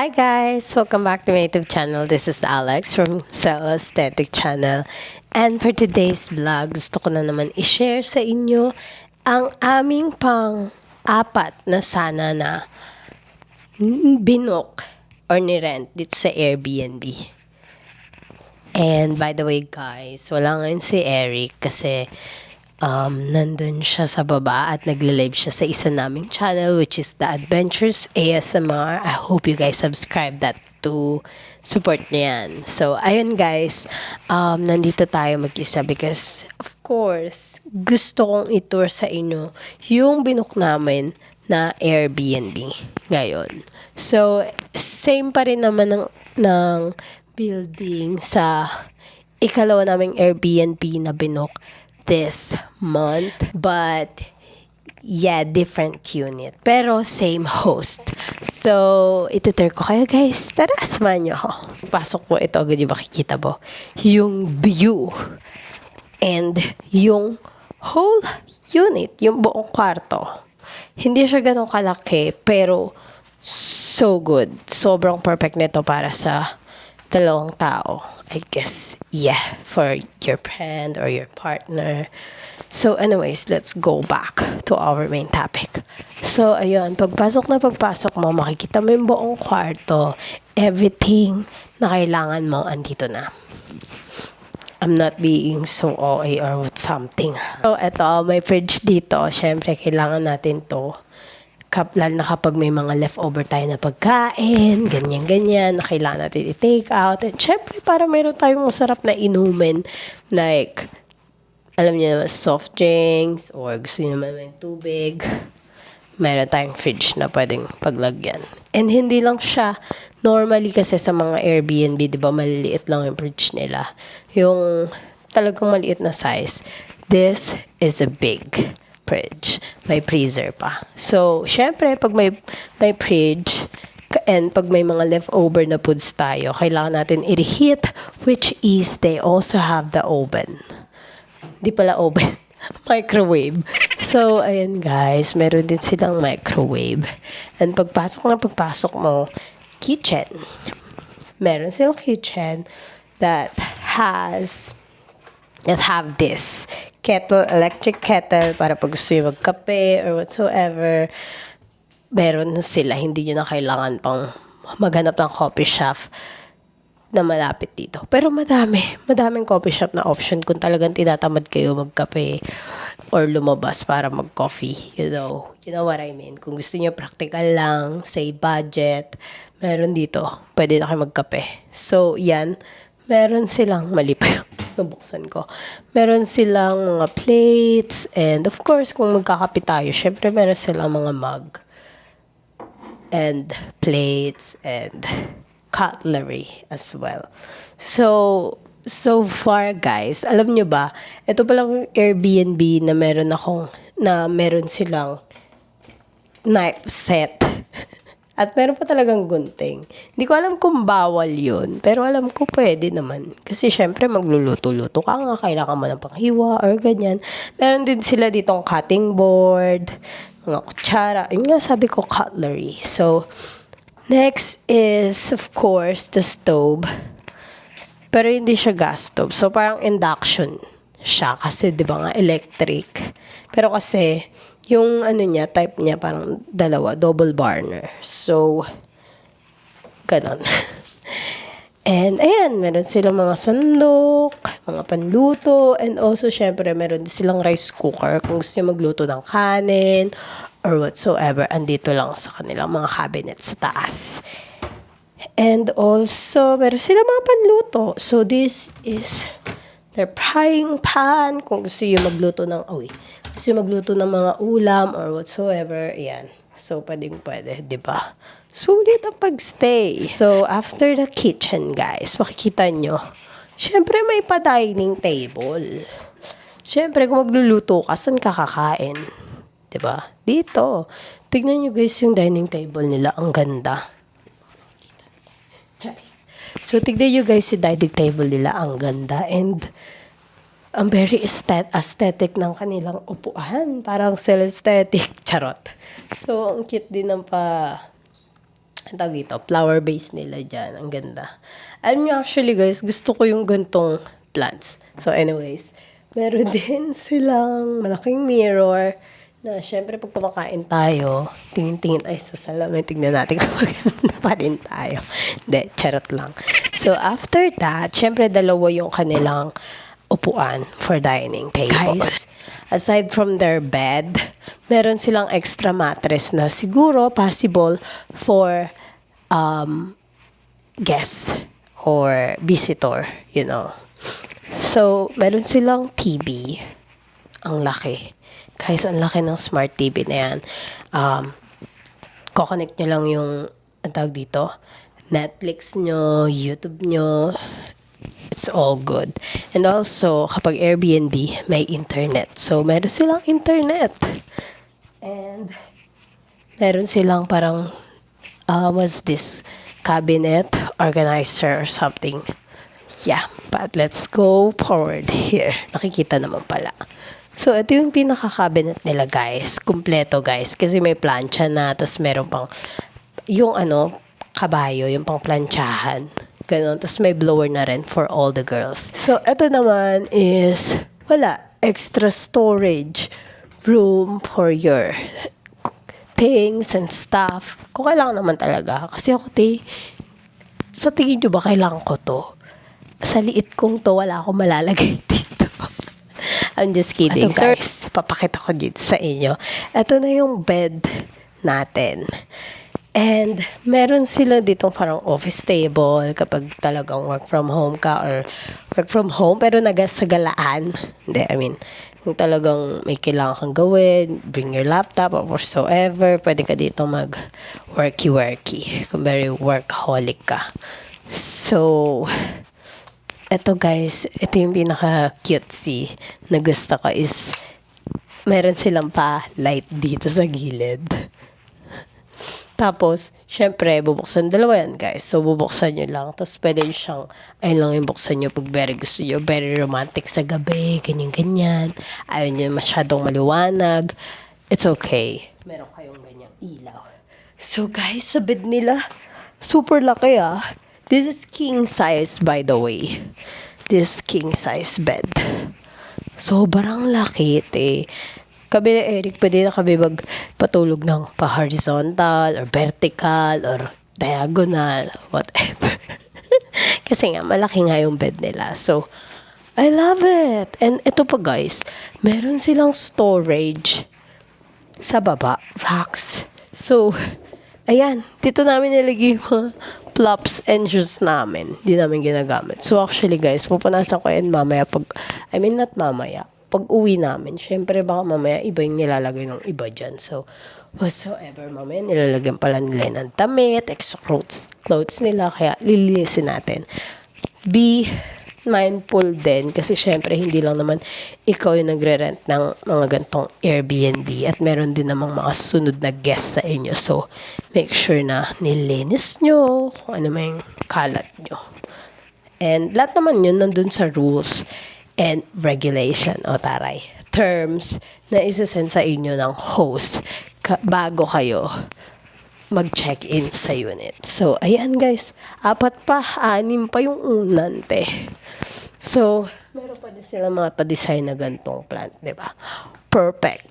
Hi guys! Welcome back to my YouTube channel. This is Alex from Cell Aesthetic Channel. And for today's vlog, gusto ko na naman i-share sa inyo ang aming pang-apat na sana na binook or ni-rent dito sa Airbnb. And by the way guys, wala ngayon si Eric kasi nandun siya sa baba at nagle-live siya sa isa naming channel which is The Adventures ASMR. I hope you guys subscribe that to support niya yan. So, ayun guys, nandito tayo mag-isa because of course, gusto kong i-tour sa inyo yung binook namin na Airbnb ngayon. So, same pa rin naman ng building sa ikalawa naming Airbnb na binook this month, but yeah, different unit pero same host. So itutur ko kayo guys, tara samahan niyo ako. Pasok po, ito agad yung makikita mo yung view and yung whole unit, yung buong kwarto. Hindi siya ganun kalaki pero so good, sobrang perfect nito para sa dalawang tao, I guess. Yeah, for your friend or your partner. So anyways, let's go back to our main topic. So ayun, pagpasok mo, makikita mo yung buong kwarto. Everything na kailangan mo andito na. I'm not being so OA or something. So eto, may fridge dito. Syempre, kailangan natin to. Lalo na kapag may mga leftover tayo na pagkain, ganyan-ganyan, na kailangan natin i-take out. And syempre, para mayroon tayong masarap na inumin, like, alam niyo naman, soft drinks, or gusto niyo naman ng tubig, mayroon tayong fridge na pwedeng paglagyan. And hindi lang siya, normally kasi sa mga Airbnb, di ba, maliliit lang yung fridge nila. Yung talagang maliit na size. This is a big fridge. May freezer pa. So, syempre, pag may fridge, and pag may mga leftover na foods tayo, kailangan natin i-reheat, which is, they also have the oven. Di pala oven. Microwave. So, ayan guys, meron din silang microwave. And pagpasok mo, kitchen. Meron silang kitchen that have this electric kettle para pag gusto nyo magkape or whatsoever. Meron sila, hindi nyo na kailangan pang maghanap ng coffee shop na malapit dito. Pero madaming coffee shop na option kung talagang tinatamad kayo magkape or lumabas para mag-coffee. You know what I mean. Kung gusto niyo practical lang, say budget, meron dito. Pwede na kayo magkape. So, yan. Meron silang, mali pa yung nabuksan ko. Meron silang mga plates and of course, kung magkakape tayo, syempre meron silang mga mug and plates and cutlery as well. So far guys, alam nyo ba, ito palang Airbnb na meron silang knife set. At meron pa talagang gunting. Hindi ko alam kung bawal yun, pero alam ko pwede naman. Kasi syempre magluluto-luto ka nga, kailangan mo ng panghiwa or ganyan. Meron din sila ditong cutting board, mga kutsara. Yun nga sabi ko, cutlery. So, next is, of course, the stove. Pero hindi siya gas stove. So, parang induction siya. Kasi, di ba nga, electric. Pero kasi, yung type niya, parang double burner. So, ganon. And, ayan, meron silang mga sandok, mga panluto, and also, syempre, meron din silang rice cooker kung gusto nyo magluto ng kanin, or whatsoever, andito lang sa kanilang mga cabinet sa taas. And also, meron silang mga panluto. So, this is their frying pan. Kung gusto nyo magluto ng mga ulam or whatsoever, ayan. So, pwede, diba? Sulit ang pagstay. So, after the kitchen, guys, makikita nyo, syempre may pa-dining table. Syempre, kung magluluto ka, saan ka kakain? Diba? Dito. Tignan nyo guys yung dining table nila. Ang ganda. So, tignan nyo guys yung dining table nila. Ang ganda. And, ang very aesthetic ng kanilang upuan. Parang cell aesthetic. Charot. So, ang cute din ng ang tawag dito, flower base nila dyan. Ang ganda. Alam nyo, actually guys, gusto ko yung gantong plants. So anyways, meron din silang malaking mirror na syempre pag kumakain tayo, tingin-tingin tayo sa salamin, tingnan natin kung maganda pa rin tayo. Hindi, charot lang. So after that, syempre dalawa yung kanilang upuan for dining table. Guys, aside from their bed, meron silang extra mattress na siguro possible for guest or visitor, you know. So, meron silang TV. Ang laki. Guys, ang laki ng smart TV na yan. Kukonect nyo lang yung, ang tawag dito, Netflix nyo, YouTube nyo, it's all good. And also, kapag Airbnb, may internet. So, meron silang internet. And, meron silang parang, what's this? Cabinet organizer or something. Yeah, but let's go forward here. Nakikita naman pala. So, ito yung pinaka-cabinet nila, guys. Kumpleto, guys. Kasi may plancha na, tapos meron pang, yung kabayo, yung pang planchahan. Ganon. Tapos may blower na rin for all the girls. So, ito naman is, extra storage room for your things and stuff. Kung kailangan naman talaga. Kasi ako, sa tingin nyo ba kailangan ko to? Sa liit kong to, wala akong malalagay dito. I'm just kidding, guys. Papakita ko dito sa inyo. Ito na yung bed natin. And meron sila ditong parang office table kapag talagang work from home ka or work from home pero nagasagalaan. Hindi, I mean, kung talagang may kailangan kang gawin, bring your laptop or whatsoever, pwede ka dito mag-worky-worky kung very workaholic ka. So, eto guys, ito yung pinaka-cutesy na gusto ko is meron silang pa light dito sa gilid. Tapos, syempre, bubuksan dalawa yan, guys. So, bubuksan nyo lang. Tapos, pwede nyo siyang, ayun lang yung buksan nyo pag very gusto nyo. Very romantic sa gabi, ganyan-ganyan. Ayaw nyo masyadong maliwanag. It's okay. Meron kayong ganyang ilaw. So, guys, sa bed nila, super laki ah. This is king size, by the way. This king size bed. Sobrang laki, Kami ni Eric, pwede na kami magpatulog ng pa-horizontal or vertical or diagonal, whatever. Kasi nga, malaki nga yung bed nila. So, I love it. And ito pa guys, meron silang storage sa baba, racks. So, ayan, dito namin nilagay yung mga plops and shoes namin. Hindi namin ginagamit. So, actually guys, pupunasan ko yan mamaya not mamaya. Pag uwi namin, syempre baka mamaya iba yung nilalagay ng iba dyan. So, whatsoever mamaya, nilalagyan pala nila ng damit, extra clothes nila, kaya lilinisin natin. Be mindful din, kasi syempre hindi lang naman ikaw yung nagre-rent ng mga gantong Airbnb at meron din namang mga sunod na guest sa inyo. So, make sure na nilinis nyo kung ano may kalat nyo. And lahat naman yun nandun sa rules and regulation o taray terms na isasend sa inyo ng host bago kayo mag-check-in sa unit. So, ayan guys, 4 pa, 6 pa yung unan, So, meron pa din sila mga pa-design na gantong plant, diba? Perfect.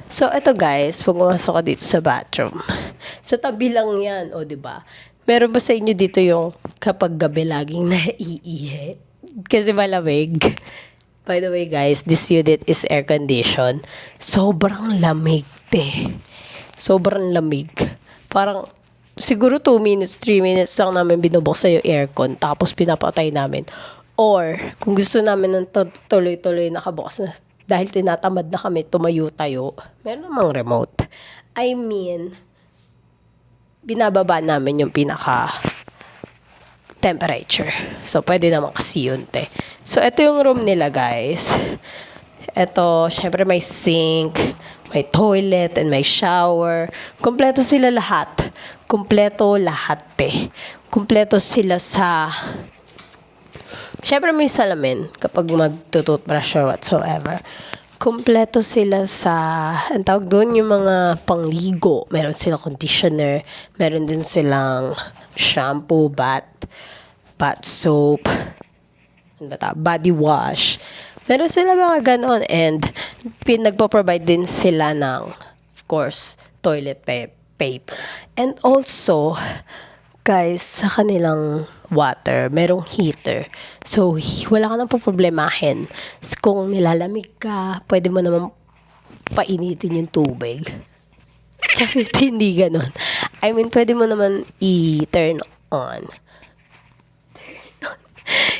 So, eto guys, pag pumasok ka dito sa bathroom, sa tabi lang yan, diba? Meron ba sa inyo dito yung kapag gabi laging naiihi? Kasi malamig. By the way guys, this unit is air conditioned. Sobrang lamig, Sobrang lamig. Parang siguro 2 minutes, 3 minutes lang namin binubuksan yung aircon. Tapos pinapatay namin. Or kung gusto namin ng tuloy-tuloy nakabukas na dahil tinatamad na kami tumayo-tayo, meron namang remote. I mean, binababa namin yung pinaka temperature. So, pwede naman kasi yun, So, ito yung room nila, guys. Ito, syempre may sink, may toilet, and may shower. Kompleto sila lahat. Kompleto lahat, Kompleto sila sa... Syempre may salamin kapag magtutoothbrush or whatsoever. Kumpleto sila sa, ang tawag doon, yung mga pangligo. Meron silang conditioner, meron din silang shampoo, bath soap, ano ba body wash. Meron sila mga ganon, and pinagpo-provide din sila ng, of course, toilet paper. And also, guys, sa kanilang water, merong heater. So, wala ka nang poproblemahin. Kung nilalamig ka, pwede mo naman painitin yung tubig. Charot, hindi ganun. I mean, pwede mo naman i-turn on.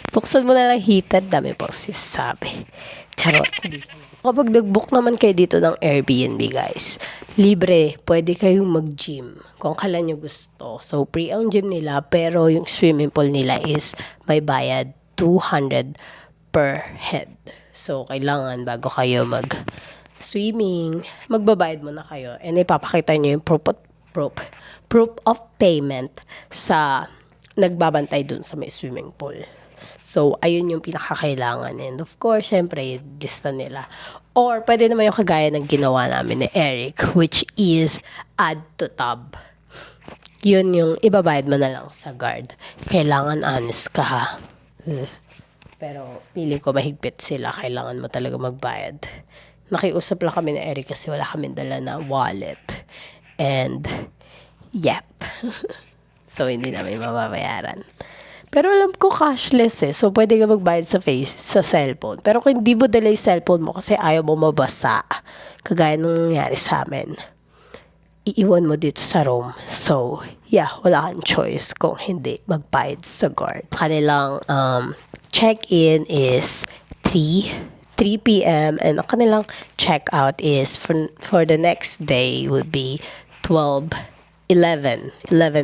Buksan mo na lang heater, dami pong sinasabi. Charot, hindi. Kapag nag-book naman kayo dito ng Airbnb, guys, libre, pwede kayong mag-gym kung kailan nyo gusto. So, free ang gym nila, pero yung swimming pool nila is may bayad 200 per head. So, kailangan bago kayo mag-swimming, magbabayad muna kayo. And ipapakita nyo yung proof of payment sa nagbabantay dun sa may swimming pool. So, ayun yung pinakakailangan. And of course, syempre, lista nila. Or, pwede naman yung kagaya ng ginawa namin ni Eric, which is add to tub. Yun yung ibabayad mo na lang sa guard. Kailangan honest ka, ha? Pero, pili ko mahigpit sila. Kailangan mo talaga magbayad. Nakiusap lang kami ni Eric kasi wala kami dala na wallet. And, yep. So, hindi namin mababayaran. Pero alam ko cashless so pwede ka magbayad sa cellphone. Pero kung hindi mo dala yung cellphone mo kasi ayaw mo mabasa, kagaya nung nangyari sa amin, iiwan mo dito sa room. So, yeah, wala kang choice kung hindi magbayad sa guard. Kanilang check-in is 3 p.m. and ang kanilang check-out is for the next day would be 11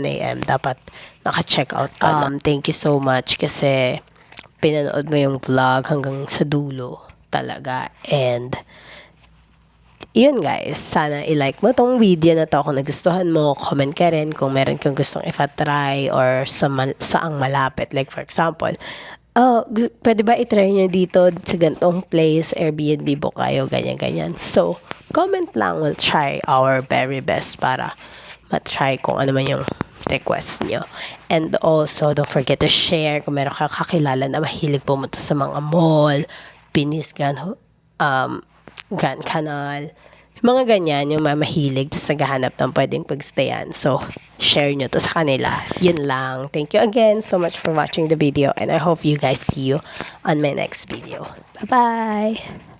a.m. Dapat naka-check out ka na. Thank you so much kasi pinanood mo yung vlog hanggang sa dulo talaga. And yun guys, sana i-like mo tong video na to kung nagustuhan mo. Comment ka rin kung meron kang gustong ipa-try or saang malapit. Like for example, pwede ba i-try nyo dito sa gantong place, Airbnb book kayo, ganyan-ganyan. So, comment lang. We'll try our very best para matry kung ano man yung request nyo. And also, don't forget to share kung meron kang kakilala na mahilig pumunta sa mga mall, Pinis, Grand Canal, mga ganyan, yung mahilig, tapos naghahanap ng pwedeng pagstayan. So, share nyo to sa kanila. Yun lang. Thank you again so much for watching the video, and I hope you guys see you on my next video. Bye-bye!